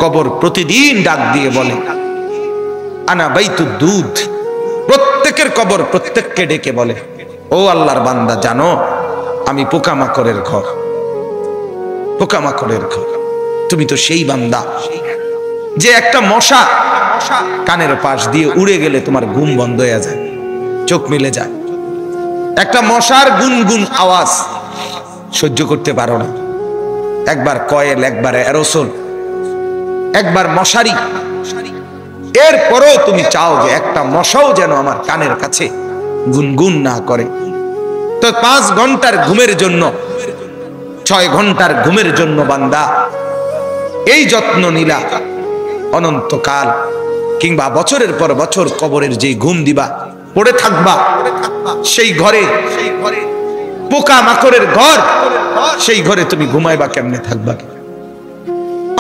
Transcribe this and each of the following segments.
কবর প্রতিদিন ডাক দিয়ে বলে আনা বাইতুদ দুধ। প্রত্যেকের কবর প্রত্যেককে ডেকে বলে, ও আল্লাহর বান্দা, জানো আমি পোকামাকড়ের ঘর, পোকামাকড়ের ঘর। তুমি তো সেই বান্দা যে একটা মশা কানের পাশ দিয়ে উড়ে গেলে তোমার ঘুম বন্ধ হয়ে যায়, চোখ মিলে যায়। একটা মশার গুনগুন আওয়াজ সহ্য করতে পারো না। একবার কয়েল, একবার অ্যারোসোল, একবার মশারি, এরপরও তুমি চাও যে একটা মশাও যেন আমার কানের কাছে গুনগুন না করে। তো 5 ঘন্টার ঘুমের জন্য, 6 ঘন্টার ঘুমের জন্য বান্দা এই যত্ন নিলা, অনন্তকাল কিংবা বছরের পর বছর কবরের যে ঘুম দিবা, পড়ে থাকবা সেই ঘরে, পোকা মাকড়ের ঘর, সেই ঘরে তুমি ঘুমাইবা কেমনে, থাকবা?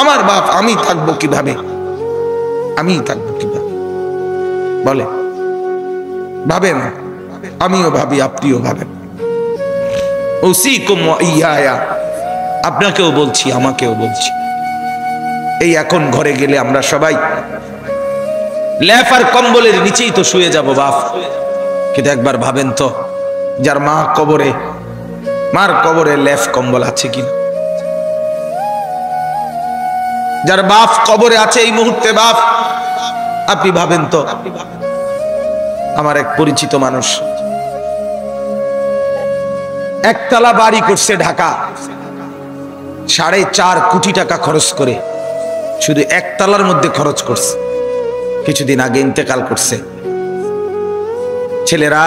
আমার বাপ, আমি থাকবো কিভাবে? আমি থাকবো কিভাবে বলে? ভাবেন, আমিও ভাবি, আপনিও ভাবেন। উসিকুম ওয়া ইয়া, আপনাকেও বলছি, আমাকেও বলছি। এই এখন ঘরে গেলে আমরা সবাই ল্যাপ আর কম্বলের নিচেই তো শুয়ে যাব বাপ। কিন্তু একবার ভাবেন তো, যার মা কবরে, মার কবরে ল্যাপ কম্বল আছে কিনা? যার বাপ কবরে আছে এই মুহূর্তে, বাপ আপনি ভাবেন তো। আমার এক পরিচিত মানুষ একতলা বাড়ি করছে ঢাকা, 4.5 কোটি টাকা খরচ করে, শুধু একতলার মধ্যে খরচ করছে। কিছুদিন আগে ইন্তেকাল করছে। ছেলেরা,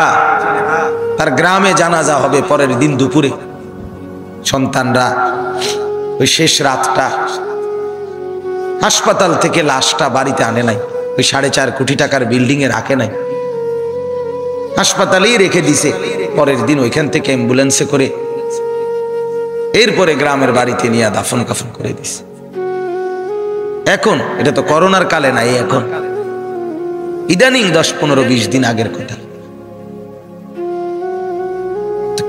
তার গ্রামে জানাজা হবে পরের দিন দুপুরে। সন্তানরা ওই শেষ রাতটা হাসপাতাল থেকে লাশটা বাড়িতে আনে নাই, ওই 4.5 কোটি টাকার বিল্ডিং এ রাখে নাই, হাসপাতালেই রেখে দিছে। পরের দিন ওইখান থেকে অ্যাম্বুলেন্সে করে এরপরে গ্রামের বাড়িতে নিয়ে দাফন কাফন করে দিছে। এখন এটা তো করোনার কালে নাই, এখন ইদানিং 10-15-20 দিন আগের কথা।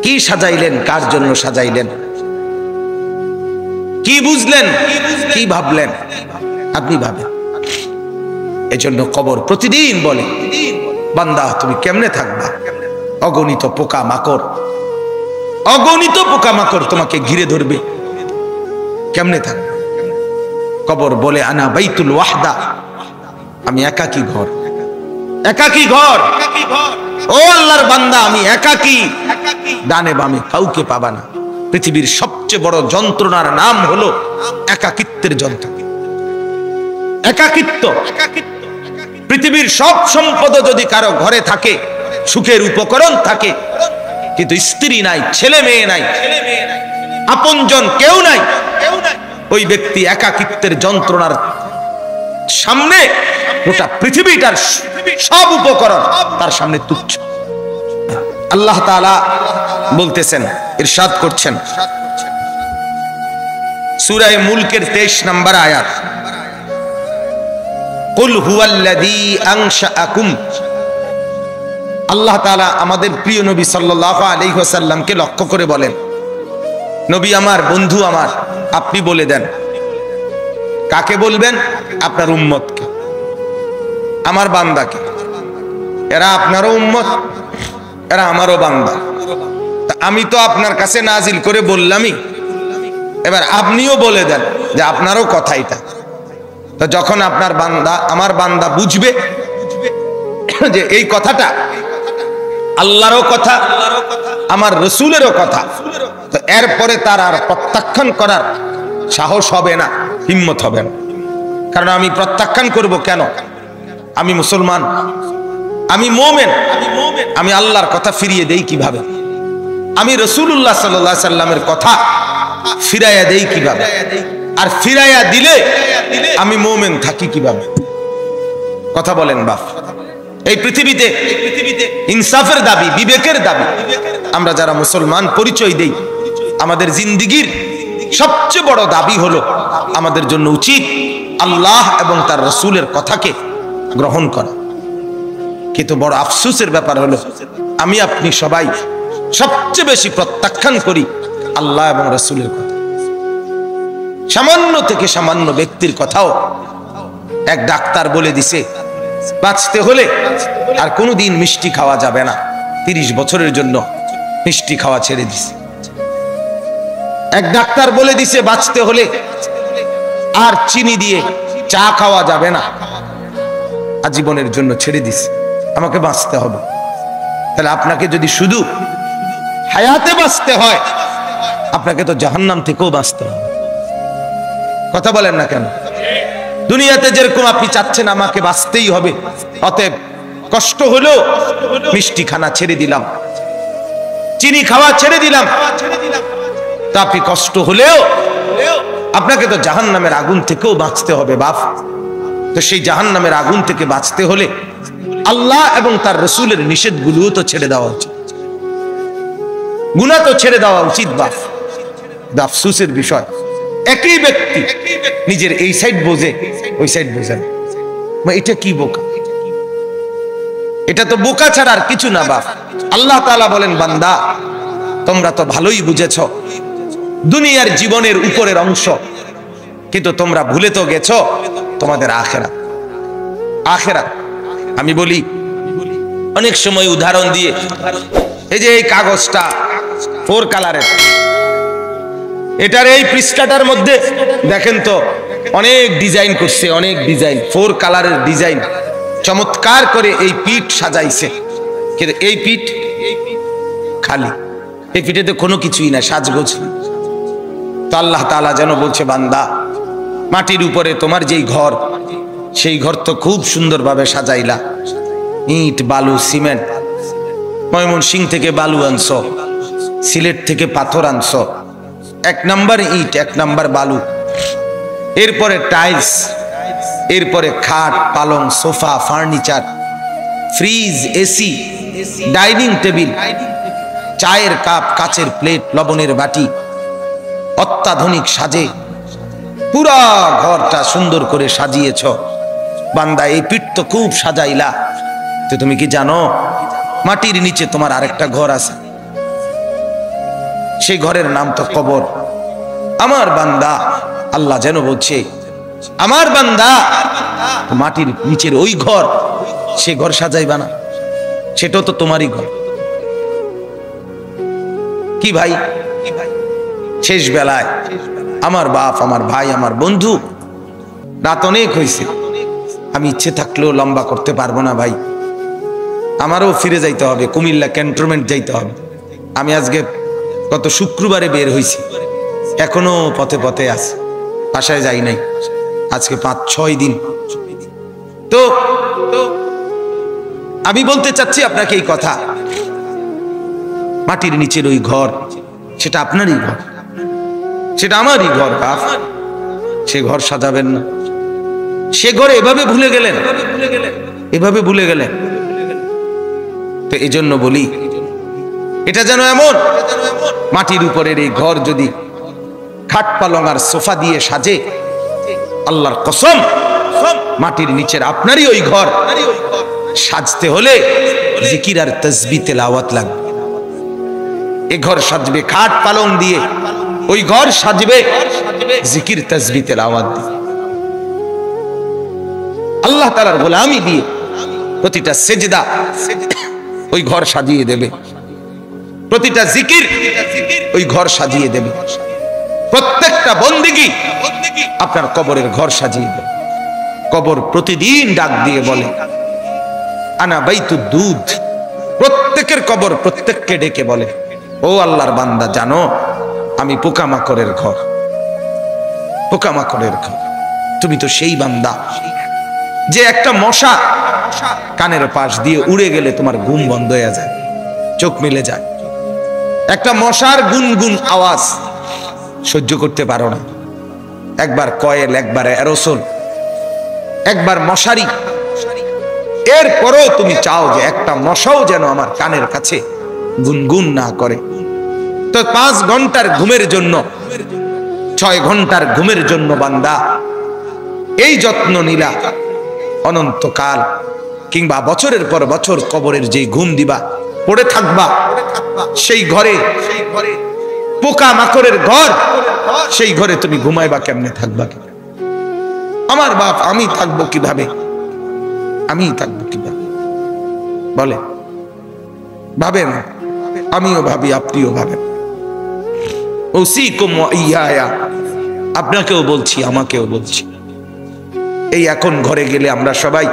কি সাজাইলেন, কার জন্য সাজাইলেন, কি বুঝলেন, কি ভাবলেন? আপনি ভাবেন। এজন্য কবর প্রতিদিন বলে, বান্দা তুমি কেমনে থাকবা? অগণিত পোকা মাকড়, অগণিত পোকা মাকড় তোমাকে ঘিরে ধরবে, কেমনে থাকবে? কবর বলে আনা বাইতুল ওয়াহদা, আমি একাকী ঘর, একাকী ঘর। ও আল্লাহর বান্দা, আমি একাকী, ডানে বামে কাউকে পাবা না। পৃথিবীর সবচেয়ে বড় যন্ত্রণার নাম হলো একাকিত্বের যন্ত্রণা, একাকিত্ব। পৃথিবীর সব সম্পদ যদি কারো ঘরে থাকে, সুখের উপকরণ থাকে, কিন্তু স্ত্রী নাই, ছেলে মেয়ে নাই, আপনজন কেউ নাই, ওই ব্যক্তি একাকিত্বের যন্ত্রণার সামনে গোটা পৃথিবীটার সব উপকরণ তার সামনে তুচ্ছ। আল্লাহ তাআলা বলতেছেন, ইরশাদ করছেন সূরা মুলকের 23 নম্বর আয়াত, কুল হুয়াল্লাযী আনশাআকুম। আল্লাহ তাআলা আমাদের প্রিয় নবী সাল্লাল্লাহু আলাইহি ওয়াসাল্লামকে লক্ষ্য করে বলেন, নবী আমার, বন্ধু আমার, আপনি বলে দেন। কাকে বলবেন? আপনার উম্মতকে, আমার বান্দাকে। এরা আপনারও উম্মত, এরা আমারও বান্দা। আমি তো আপনার কাছে নাজিল করে বললামই, এবার আপনিও বলে দেন যে আপনারও কথা এটা। তো যখন আপনার বান্দা, আমার বান্দা বুঝবে যে এই কথাটা আল্লাহরও কথা, আমার রসুলেরও কথা, তো এরপরে তার আর প্রত্যাখ্যান করার সাহস হবে না, হিম্মত হবে না। কারণ আমি প্রত্যাখ্যান করব কেন? আমি মুসলমান, আমি মুমিন, আমি আল্লাহর কথা ফিরিয়ে দেই কিভাবে? আমি রাসূলুল্লাহ সাল্লাল্লাহু আলাইহি সাল্লামের কথা ফিরাইয়া দেই কিভাবে? আর ফিরাইয়া দিলে আমি মুমিন থাকি কিভাবে? কথা বলেন বাপ। এই পৃথিবীতে ইনসাফের দাবি, বিবেকের দাবি আমরা যারা মুসলমান পরিচয় দেই, আমাদের জিন্দেগীর সবচেয়ে বড় দাবি হলো আমাদের জন্য উচিত আল্লাহ এবং তার রাসূলের কথাকে গ্রহণ করা। কিন্তু বড় আফসোসের ব্যাপার হলো আমি আপনি সবাই সবচেয়ে বেশি প্রত্যাখ্যান করি আল্লাহ এবং রাসূলের কথা। সামান্য থেকে সামান্য ব্যক্তির কথাও এক ডাক্তার বলে দিছে বাঁচতে হলে আর কোনোদিন মিষ্টি খাওয়া যাবে না, 30 বছরের জন্য মিষ্টি খাওয়া ছেড়ে দিছে। এক ডাক্তার বলে দিছে বাঁচতে হলে আর চিনি দিয়ে চা খাওয়া যাবে না, আজীবনের জন্য ছেড়ে দিছে। আমাকে বাঁচতে হবে। তাহলে আপনাকে যদি শুধু হায়াতে বাঁচতে হয়, আপনাকে তো জাহান্নাম থেকেও বাঁচতে হবে। কথা বলেন না কেন? দুনিয়াতে যেরকম আপনি চাচ্ছেন আমাকে বাঁচতেই হবে, অতএব কষ্ট হলেও মিষ্টি খানা ছেড়ে দিলাম, চিনি খাওয়া ছেড়ে দিলাম, তা আপনি কষ্ট হলেও আপনাকে তো জাহান্নামের আগুন থেকেও বাঁচতে হবে বাপ। তো সেই জাহান্নামের আগুন থেকে বাঁচতে হলে আল্লাহ এবং তার রসুলের নিষেধগুলোও তো ছেড়ে দেওয়া উচিত, গুনাহ তো ছেড়ে দেওয়া উচিত বাপ। আফসোসের বিষয়, একই ব্যক্তি নিজের এই সাইড বোঝে, ওই সাইড বোঝে না। এটা কি বোকা? এটা তো বোকা ছাড়া আর কিছু না বাপ। আল্লাহ তাআলা বলেন, বান্দা তোমরা তো ভালোই বুঝেছ দুনিয়ার জীবনের উপরের অংশ, কিন্তু তোমরা ভুলে তো গেছো তোমাদের আখিরাত। আখিরাত আমি বলি অনেক সময় উদাহরণ দিয়ে, এই যে এই কাগজটা 4 কালারের, এটার এই পৃষ্ঠাটার মধ্যে দেখেন তো অনেক ডিজাইন করছে, অনেক ডিজাইন, 4 কালারের ডিজাইন, চমৎকার করে এই পিঠ সাজাইছে। কিন্তু এই পিঠ খালি, এই পিঠেতে কোনো কিছুই না, সাজগোজ। তো আল্লাহ তাআলা যেন বলছে, বান্দা মাটির উপরে তোমার যেই ঘর, সেই ঘর তো খুব সুন্দরভাবে সাজাইলা, ইট বালু সিমেন্ট, ময়মনসিংহ থেকে বালু আনছো, সিলেট থেকে পাথর আনছো, 1 নাম্বার ইট 1 নাম্বার বালু, এরপরে টাইলস, এরপরে খাট পালং sofa furniture, fridge AC, dining table, চায়ের কাপ, কাচের প্লেট, লবণের বাটি, অত্যাধুনিক সাজে পুরা ঘরটা সুন্দর করে সাজিয়েছ। বান্দা এই পিঠ তো খুব সাজাইলা, তো তুমি কি জানো মাটির নিচে তোমার আরেকটা ঘর আছে, সেই ঘরের নাম তো কবর। আমার বান্দা, আল্লাহ যেন বলছে, আমার বান্দা মাটির নিচের ওই ঘর, সে ঘর সাজাইবা না, সেটাও তো তোমারই ঘর। কি ভাই, শেষ বেলায় আমার বাপ, আমার ভাই, আমার বন্ধু, রাত অনেক হয়েছে, আমি ইচ্ছে থাকলেও লম্বা করতে পারবো না ভাই, আমারও ফিরে যাইতে হবে, কুমিল্লা ক্যান্টনমেন্ট যাইতে হবে। আমি আজকে গত শুক্রবারে বের হয়েছি, এখনো পথে পথে আছি, বাসায় যাই নাই, আজকে 5-6 দিন। তো আমি বলতে চাচ্ছি আপনাকে এই কথা, মাটির নিচের ওই ঘর, সেটা আপনারই ঘর, সেটা আমারই ঘর বাপ। সে ঘর সাজাবেন না, সে ঘরে এভাবে ভুলে গেলেন, এভাবে ভুলে গেলেন। তো এই জন্য বলি, এটা যেন এমন মাটির উপরের এই ঘর যদি খাট পালং আর সোফা দিয়ে সাজে, আল্লাহর কসম মাটির নিচের আপনারই ওই ঘর সাজতে হলে জিকির আর তাসবিহ তেলাওয়াত লাগবে। এই ঘর সাজবে খাট পালং দিয়ে, ওই ঘর সাজবে জিকির তাসবিহ তেলাওয়াত দিয়ে, আল্লাহ তাআলার গোলামি দিয়ে। প্রতিটা সেজদা ওই ঘর সাজিয়ে দেবে, প্রতিটা জিকির ওই ঘর সাজিয়ে দেবে, প্রত্যেকটা বন্দেগী আপনার কবরের ঘর সাজিয়ে দেবে। কবর প্রতিদিন ডাক দিয়ে বলে, আনা বাইতুদ দুধ। প্রত্যেকের কবর প্রত্যেককে ডেকে বলে, ও আল্লাহর বান্দা, জানো আমি পোকামাকড়ের ঘর, পোকামাকড়ের ঘর। তুমি তো সেই বান্দা যে একটা মশা কানের পাশ দিয়ে উড়ে গেলে তোমার ঘুম বন্ধ হয়ে যায়, চোখ মেলে যায়। একটা মশার গুনগুন আওয়াজ সহ্য করতে পারো না, একবার কয়েল, একবার অ্যারোসোল, একবার মশারি, এরপরও তুমি চাও যে একটা মশাও যেন আমার কানের কাছে গুনগুন না করে। তো 5 ঘন্টার ঘুমের জন্য, 6 ঘন্টার ঘুমের জন্য বান্দা এই যত্ন নিলা, অনন্তকাল কিংবা বছরের পর বছর কবরের যে ঘুম দিবা, পড়ে থাকবা সেই ঘরে পোকা মাকড়ের ঘর, সেই ঘরে তুমি ঘুমাইবা কেমনে, থাকবা কি? আমার বাপ, আমি থাকবো কিভাবে, আমি থাকবো কিভাবে বলে? ভাবেন, আমিও ভাবি, আপনিও ভাবেন। ওসিকুম ওয়া ইয়া, আপনাকেও বলছি, আমাকেও বলছি। এই এখন ঘরে গেলে আমরা সবাই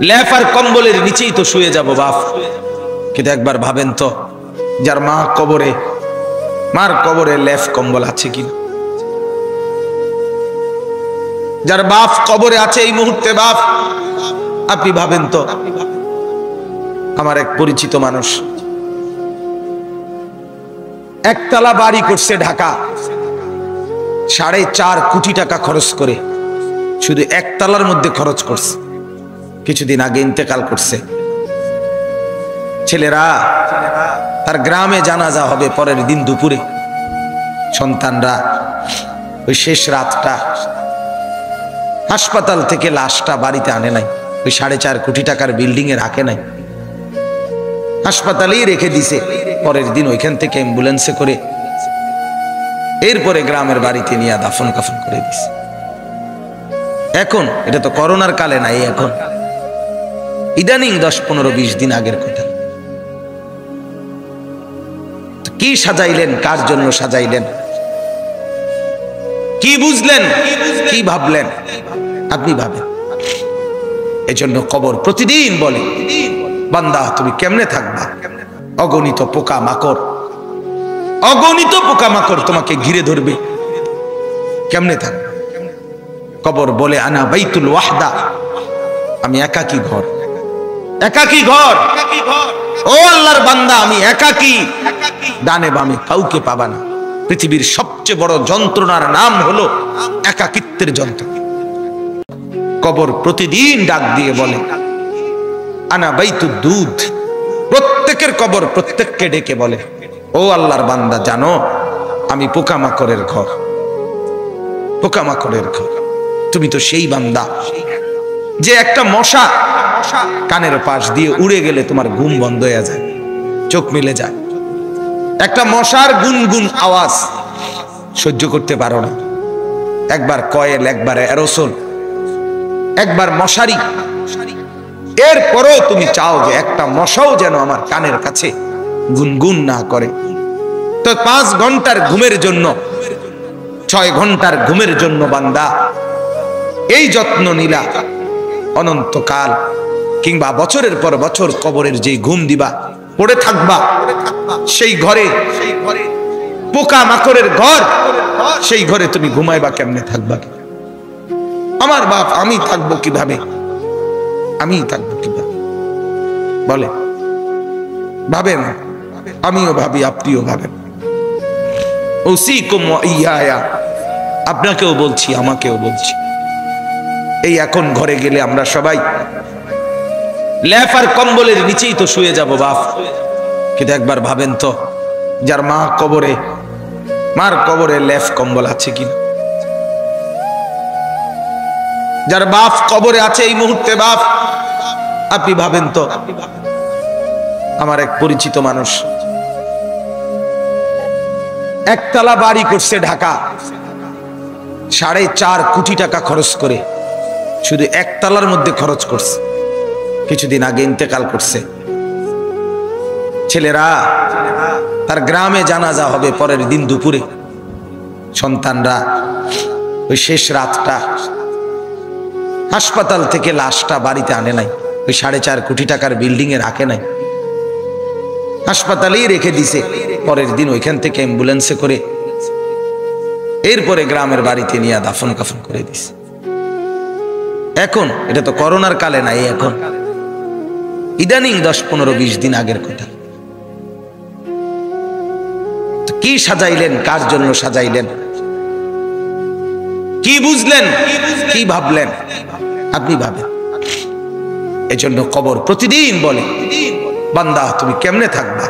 ল্যাপ আর কম্বলের নিচেই তো শুয়ে যাব বাপ। কিন্তু একবার ভাবেন তো, যার মা কবরে, মার কবরে ল্যাপ কম্বল আছে কিনা? যার বাপ কবরে আছে এই মুহূর্তে বাপ, আপনি ভাবেন তো। আমার এক পরিচিত মানুষ একতলা বাড়ি করছে ঢাকা, 4.5 কোটি টাকা খরচ করে, শুধু একতলার মধ্যে খরচ করছে। কিছুদিন আগে ইন্তেকাল করছে। ছেলেরা, তার গ্রামে জানাজা হবে পরের দিন দুপুরে। সন্তানরা ওই শেষ রাতটা হাসপাতাল থেকে লাশটা বাড়িতে আনে নাই, ওই 4.5 কোটি টাকার বিল্ডিং এ রাখে নাই, হাসপাতালেই রেখে দিছে। পরের দিন ওইখান থেকে অ্যাম্বুলেন্সে করে এরপরে গ্রামের বাড়িতে নিয়ে দাফন কাফন করে দিছে। এখন এটা তো করোনার কালে নাই, এখন ইদানিং 10-15-20 দিন আগের কথা। কি সাজাইলেন, কার জন্য সাজাইলেন, কি বুঝলেন, কি ভাবলেন? আপনি ভাবেন। এজন্য কবর প্রতিদিন বলে, বান্দা তুমি কেমনে থাকবা? অগণিত পোকা মাকড়, অগণিত পোকা মাকড় তোমাকে ঘিরে ধরবে, কেমনে থাকবে? কবর বলে, আনা বাইতুল ওয়াহদা, আমি একাকী ঘর, একাকী ঘর। ও আল্লাহর বান্দা, আমি একাকী, ডানে বামে কাউকে পাবা না। পৃথিবীর সবচেয়ে বড় যন্ত্রণার নাম হলো একাকিত্বের যন্ত্রণা। কবর প্রতিদিন ডাক দিয়ে বলে, আনা বাইতুদ দুধ। প্রত্যেকের কবর প্রত্যেককে ডেকে বলে, ও আল্লাহর বান্দা, জানো আমি পোকামাকড়ের ঘর, পোকামাকড়ের ঘর। তুমি তো সেই বান্দা যে একটা মশা কানের পাশ দিয়ে উড়ে গেলে তোমার ঘুম বন্ধ হয়ে যায়, চোখ মিলে যায়। একটা মশার গুনগুন আওয়াজ সহ্য করতে পারো না। একবার কয়েল, একবার অ্যারোসোল, একবার মশারি, এরপরও তুমি চাও যে একটা মশাও যেন আমার কানের কাছে গুনগুন না করে। তো 5 ঘন্টার ঘুমের জন্য, 6 ঘন্টার ঘুমের জন্য বান্দা এই যত্ন নিলা, অনন্তকাল কিংবা বছরের পর বছর কবরের যে ঘুম দিবা, পড়ে থাকবা সেই ঘরে, পোকা মাকড়ের ঘর, সেই ঘরে তুমি ঘুমাইবা কেমনে, থাকবা? আমার বাপ, আমি থাকবো কিভাবে, আমি থাকবো কিভাবে বলে? ভাবেন, আমিও ভাবি, আপনিও ভাবেন। ওসিকুম ওয়া ইয়া, আপনাকেও বলছি, আমাকেও বলছি। এই এখন ঘরে গেলে আমরা সবাই ল্যাপ আর কম্বলের নিচেই তো শুয়ে যাব বাপ। কিন্তু একবার ভাবেন তো, যার মা কবরে, মার কবরে ল্যাপ কম্বল আছে কিনা? যার বাপ কবরে আছে এই মুহূর্তে বাপ, আপনি ভাবেন তো। আমার এক পরিচিত মানুষ একতলা বাড়ি করছে ঢাকা, 4.5 কোটি টাকা খরচ করে, শুধু একতলার মধ্যে খরচ করছে। কিছুদিন আগে ইন্তেকাল করছে। ছেলেরা, তার গ্রামে জানাজা হবে পরের দিন দুপুরে। সন্তানরা ওই শেষ রাতটা হাসপাতাল থেকে লাশটা বাড়িতে আনে নাই, ওই 4.5 কোটি টাকার বিল্ডিং এ রাখে নাই, হাসপাতালেই রেখে দিছে। পরের দিন ওইখান থেকে অ্যাম্বুলেন্সে করে এরপরে গ্রামের বাড়িতে নিয়ে দাফন কাফন করে দিছে। এখন এটা তো করোনার কালে নাই, এখন ইদানিং 10-15-20 দিন আগের কথা। কি সাজাইলেন, কার জন্য সাজাইলেন, কি বুঝলেন, কি ভাবলেন? আপনি ভাবেন। এজন্য কবর প্রতিদিন বলে, বান্দা তুমি কেমনে থাকবা?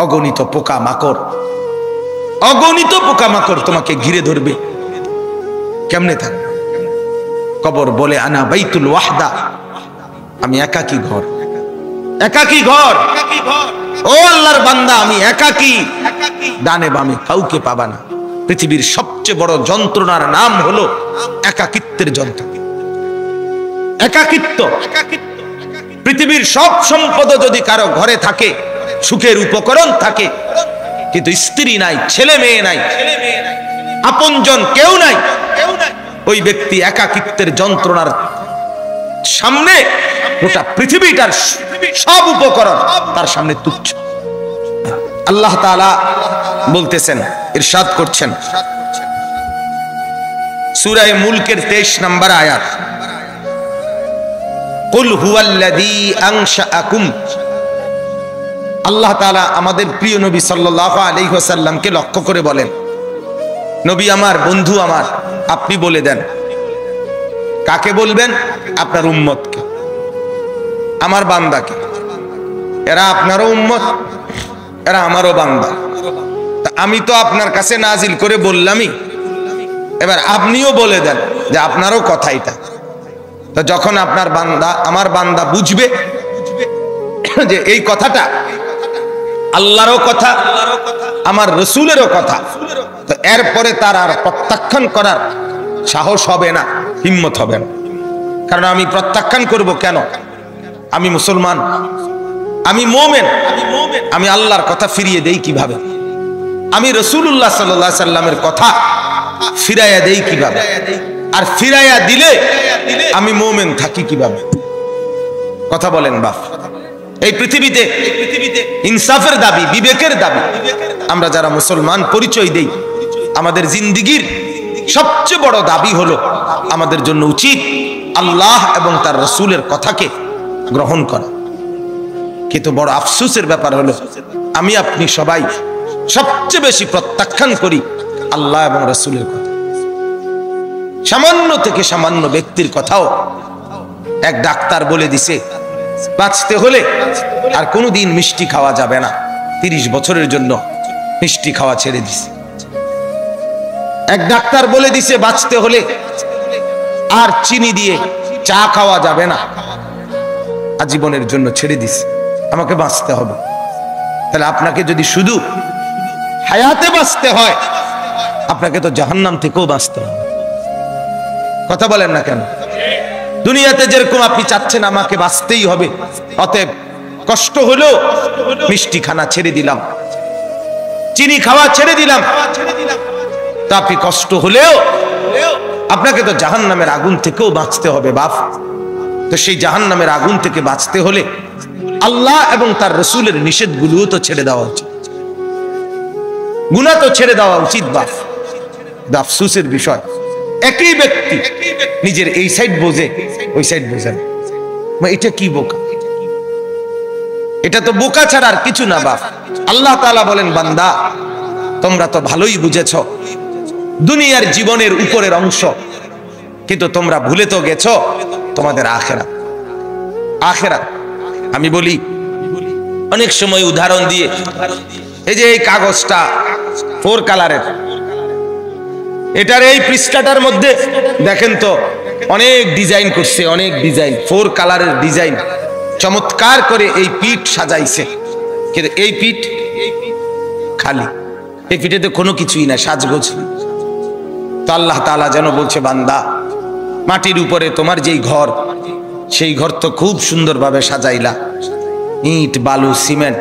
অগণিত পোকা মাকড়, অগণিত পোকা মাকড় তোমাকে ঘিরে ধরবে, কেমনে থাকবে? কবর বলে, আনা বাইতুল ওয়াহদা, আমি একাকী ঘর, একাকী ঘর। ও আল্লাহর বান্দা, আমি একাকী, ডানে বামে কাউকে পাবা না। পৃথিবীর সবচেয়ে বড় যন্ত্রণার নাম হলো একাকিত্বের যন্ত্রণা। একাকিত্ব। পৃথিবীর সব সম্পদ যদি কারো ঘরে থাকে, সুখের উপকরণ থাকে, কিন্তু স্ত্রী নাই, ছেলে মেয়ে নাই, আপনজন কেউ নাই, ওই ব্যক্তি একাকিত্বের যন্ত্রণার সামনে গোটা পৃথিবীটার সব উপকরণ তার সামনে তুচ্ছ। আল্লাহ তাআলা বলতেছেন, ইরশাদ করছেন সূরা মুলকের 23 নম্বর আয়াত, কুল হুয়াল্লাযী আনশাআকুম। আল্লাহ তাআলা আমাদের প্রিয় নবী সাল্লাল্লাহু আলাইহি ওয়াসাল্লামকে লক্ষ্য করে বলেন, নবী আমার, বন্ধু আমার, আপনি বলে দেন। কাকে বলবেন? আপনার উম্মতকে, আমার বান্দাকে। এরা আপনারও উম্মত, এরা আমারও বান্দা। আমি তো আপনার কাছে নাজিল করে বললামই, এবার আপনিও বলে দেন যে আপনারও কথা এটা। তো যখন আপনার বান্দা, আমার বান্দা বুঝবে যে এই কথাটা আল্লাহরও কথা, আমার রসুলেরও কথা, তো এরপরে তার আর প্রত্যাখ্যান করার সাহস হবে না, হিম্মত হবে না। কারণ আমি প্রত্যাখ্যান করব কেন? আমি মুসলমান, আমি মুমিন, আমি আল্লাহর কথা ফিরিয়ে দেই কিভাবে? আমি রাসূলুল্লাহ সাল্লাল্লাহু আলাইহি সাল্লামের কথা ফিরাইয়া দেই কিভাবে? আর ফিরাইয়া দিলে আমি মুমিন থাকি কিভাবে? কথা বলেন বাপ। এই পৃথিবীতে ইনসাফের দাবি, বিবেকের দাবি আমরা যারা মুসলমান পরিচয় দেই, আমাদের জিন্দেগীর সবচেয়ে বড় দাবি হলো আমাদের জন্য উচিত আল্লাহ এবং তার রাসূলের কথাকে গ্রহণ করা। কিন্তু বড় আফসোসের ব্যাপার হলো আমি আপনি সবাই সবচেয়ে বেশি প্রত্যাখ্যান করি আল্লাহ এবং রাসূলের কথা। সামান্য থেকে সামান্য ব্যক্তির কথাও এক ডাক্তার বলে দিছে বাঁচতে হলে আর কোনোদিন মিষ্টি খাওয়া যাবে না, 30 বছরের জন্য মিষ্টি খাওয়া ছেড়ে দিছে। এক ডাক্তার বলে দিছে বাঁচতে হলে আর চিনি দিয়ে চা খাওয়া যাবে না, আজীবনের জন্য ছেড়ে দিছে। আমাকে বাঁচতে হবে। তাহলে আপনাকে যদি শুধু হায়াতে বাঁচতে হয়, আপনাকে তো জাহান্নাম থেকেও বাঁচতে হবে। কথা বলেন না কেন? দুনিয়াতে যেরকম আপনি চাচ্ছেন আমাকে বাঁচতেই হবে, অতএব কষ্ট হলেও মিষ্টি খানা ছেড়ে দিলাম, চিনি খাওয়া ছেড়ে দিলাম, তা আপনি কষ্ট হলেও আপনাকে তো জাহান্নামের আগুন থেকেও বাঁচতে হবে বাপ। তো সেই জাহান্নামের আগুন থেকে বাঁচতে হলে আল্লাহ এবং তার রাসূলের নিষেধগুলোও তো ছেড়ে দেওয়া উচিত, গুনাহ তো ছেড়ে দেওয়া উচিত বাপ। আফসোসের বিষয়, একই ব্যক্তি নিজের এই সাইড বোঝে, ওই সাইড বোঝে না। এটা কি বোকা? এটা তো বোকা ছাড়া আর কিছু না বাপ। আল্লাহ তাআলা বলেন, বান্দা তোমরা তো ভালোই বুঝেছ দুনিয়ার জীবনের উপরের অংশ, কিন্তু তোমরা ভুলে তো গেছো তোমাদের আখিরাত। আখিরাত আমি বলি অনেক সময় উদাহরণ দিয়ে, এই যে এই কাগজটা 4 কালারের, এটার এই পৃষ্ঠাটার মধ্যে দেখেন তো অনেক ডিজাইন করছে, অনেক ডিজাইন, 4 কালারের ডিজাইন, চমৎকার করে এই পিঠ সাজাইছে। কিন্তু এই পিঠ খালি, এই পিঠেতে কোনো কিছুই না, সাজগোজ। তো আল্লাহ তাআলা যেন বলছে, বান্দা মাটির উপরে তোমার যেই ঘর, সেই ঘর তো খুব সুন্দরভাবে সাজাইলা, ইট বালু সিমেন্ট,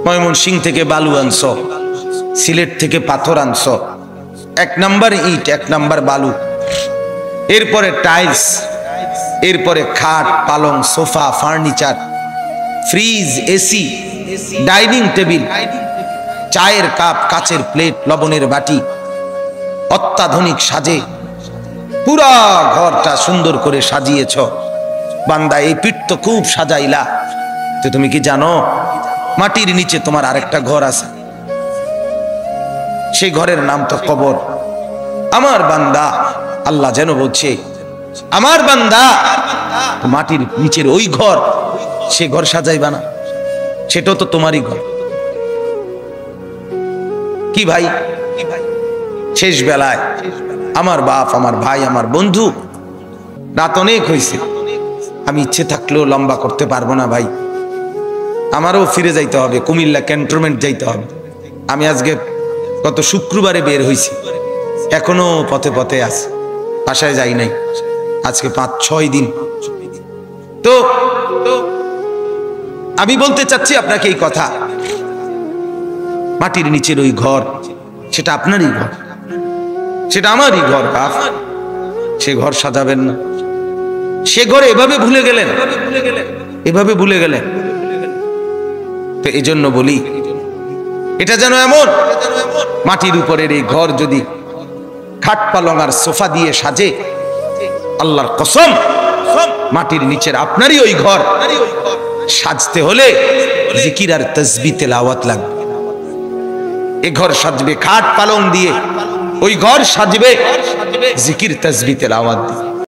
ময়মনসিংহ থেকে বালু আনছো, সিলেট থেকে পাথর আনছো, 1 নাম্বার ইট 1 নাম্বার বালু, এরপরে টাইলস, এরপরে খাট পালং sofa furniture, fridge, AC, dining table, চায়ের কাপ, কাচের প্লেট, লবণের বাটি, অত্যাধুনিক সাজে পুরা ঘরটা সুন্দর করে সাজিয়েছ। বান্দা এই পিঠ তো খুব সাজাইলা, তো তুমি কি জানো মাটির নিচে তোমার আরেকটা ঘর আছে, সেই ঘরের নাম তো কবর। আমার বান্দা, আল্লাহ যেন বলছে, আমার বান্দা মাটির নিচের ওই ঘর, সে ঘর সাজাইবা না, সেটাও তো তোমারই ঘর। কি ভাই, শেষ বেলায় আমার বাপ, আমার ভাই, আমার বন্ধু, রাত অনেক হয়েছে, আমি ইচ্ছে থাকলেও লম্বা করতে পারবো না ভাই। আমারও ফিরে যাইতে হবে, কুমিল্লা ক্যান্টনমেন্ট যাইতে হবে। আমি আজকে গত শুক্রবারে বের হয়েছি, এখনো পথে পথে আছি, বাসায় যাই নাই আজকে 5-6 দিন। তো আমি বলতে চাচ্ছি আপনাকে এই কথা, মাটির নিচের ওই ঘর, সেটা আপনারই ঘর, সেটা আমারই ঘর বাপ। সে ঘর সাজাবেন না, সে ঘরে এভাবে ভুলে গেলেন, এভাবে ভুলে গেলেন। তো এই জন্য বলি, এটা যেন এমন মাটির উপরের এই ঘর যদি খাট পালং আর সোফা দিয়ে সাজে, আল্লাহর কসম মাটির নিচের আপনারই ওই ঘর সাজতে হলে জিকির আর তাসবিহ তেলাওয়াত লাগবে। এই ঘর সাজবে খাট পালং দিয়ে, ওই ঘর সাজবে জিকির তাসবিহ তেলাওয়াত দিয়ে।